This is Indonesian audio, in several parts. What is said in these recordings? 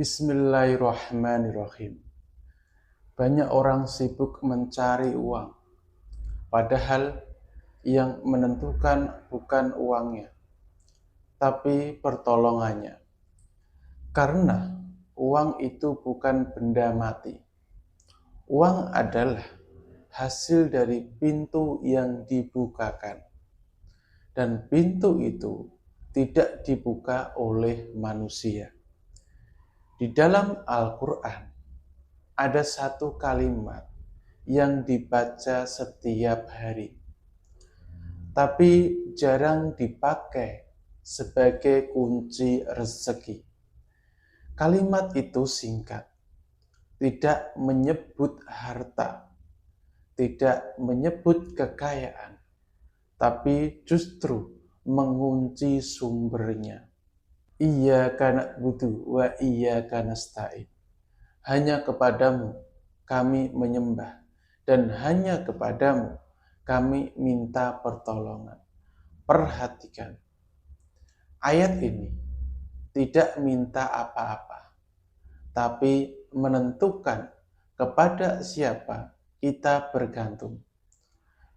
Bismillahirrahmanirrahim. Banyak orang sibuk mencari uang, padahal yang menentukan bukan uangnya, tapi pertolongannya. Karena uang itu bukan benda mati. Uang adalah hasil dari pintu yang dibukakan. Dan pintu itu tidak dibuka oleh manusia. Di dalam Al-Quran, ada satu kalimat yang dibaca setiap hari, tapi jarang dipakai sebagai kunci rezeki. Kalimat itu singkat, tidak menyebut harta, tidak menyebut kekayaan, tapi justru mengunci sumbernya. Iyyaka na'budu wa iyyaka nasta'in. Hanya kepadamu kami menyembah, dan hanya kepadamu kami minta pertolongan. Perhatikan, ayat ini tidak minta apa-apa, tapi menentukan kepada siapa kita bergantung.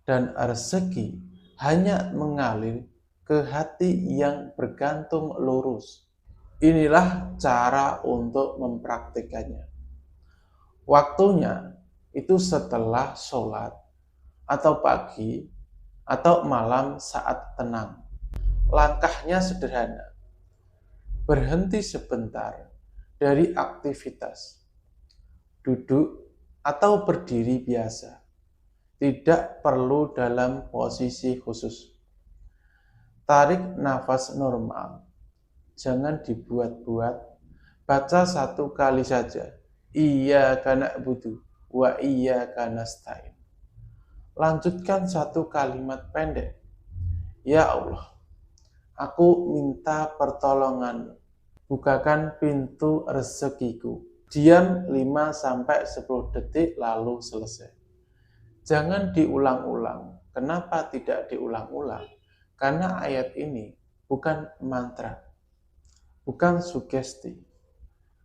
Dan rezeki hanya mengalir ke hati yang bergantung lurus. Inilah cara untuk mempraktikannya. Waktunya itu setelah sholat, atau pagi, atau malam saat tenang. Langkahnya sederhana. Berhenti sebentar dari aktivitas. Duduk atau berdiri biasa. Tidak perlu dalam posisi khusus. Tarik nafas normal. Jangan dibuat-buat. Baca satu kali saja. Iyyaka na'budu wa iyyaka nasta'in. Lanjutkan satu kalimat pendek. Ya Allah, aku minta pertolongan. Bukakan pintu rezekiku. Diam 5-10 detik lalu selesai. Jangan diulang-ulang. Kenapa tidak diulang-ulang? Karena ayat ini bukan mantra, bukan sugesti,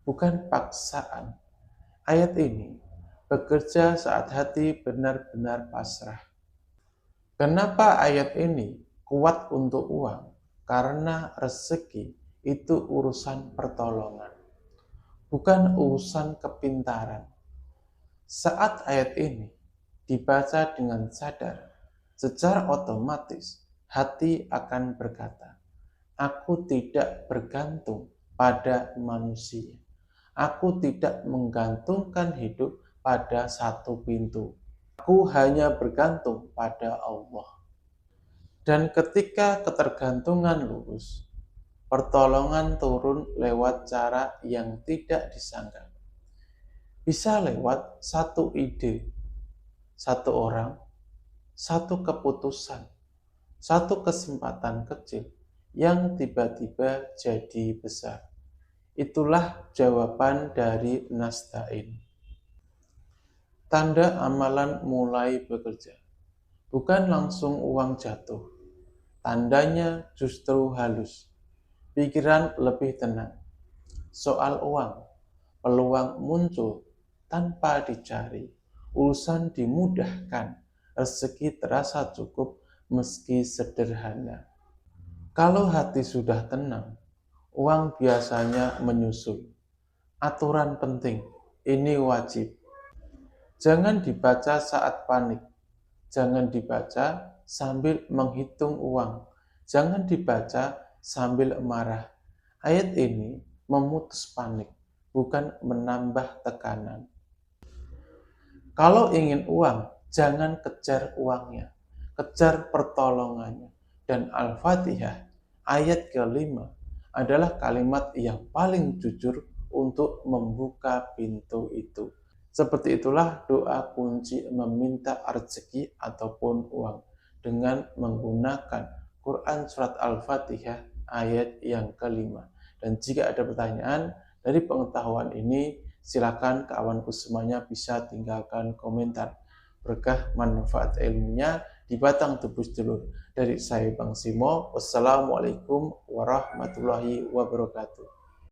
bukan paksaan. Ayat ini bekerja saat hati benar-benar pasrah. Kenapa ayat ini kuat untuk uang? Karena rezeki itu urusan pertolongan, bukan urusan kepintaran. Saat ayat ini dibaca dengan sadar, secara otomatis hati akan berkata, aku tidak bergantung pada manusia. Aku tidak menggantungkan hidup pada satu pintu. Aku hanya bergantung pada Allah. Dan ketika ketergantungan lurus, pertolongan turun lewat cara yang tidak disangka. Bisa lewat satu ide, satu orang, satu keputusan, satu kesempatan kecil yang tiba-tiba jadi besar. Itulah jawaban dari nasta'in. Tanda amalan mulai bekerja. Bukan langsung uang jatuh. Tandanya justru halus. Pikiran lebih tenang. Soal uang, peluang muncul tanpa dicari. Urusan dimudahkan. Rezeki terasa cukup meski sederhana. Kalau hati sudah tenang, uang biasanya menyusul. Aturan penting, ini wajib. Jangan dibaca saat panik. Jangan dibaca sambil menghitung uang. Jangan dibaca sambil marah. Ayat ini memutus panik, bukan menambah tekanan. Kalau ingin uang, jangan kejar uangnya. Kejar pertolongannya. Dan Al-Fatihah ayat ke-5 adalah kalimat yang paling jujur untuk membuka pintu itu. Seperti itulah doa kunci meminta rezeki ataupun uang dengan menggunakan Quran surat Al-Fatihah ayat yang ke-5. Dan jika ada pertanyaan dari pengetahuan ini, silakan kawanku semuanya bisa tinggalkan komentar. Berkah manfaat ilmunya di batang tubuh sedulur. Dari saya Bang Simo, wassalamualaikum warahmatullahi wabarakatuh.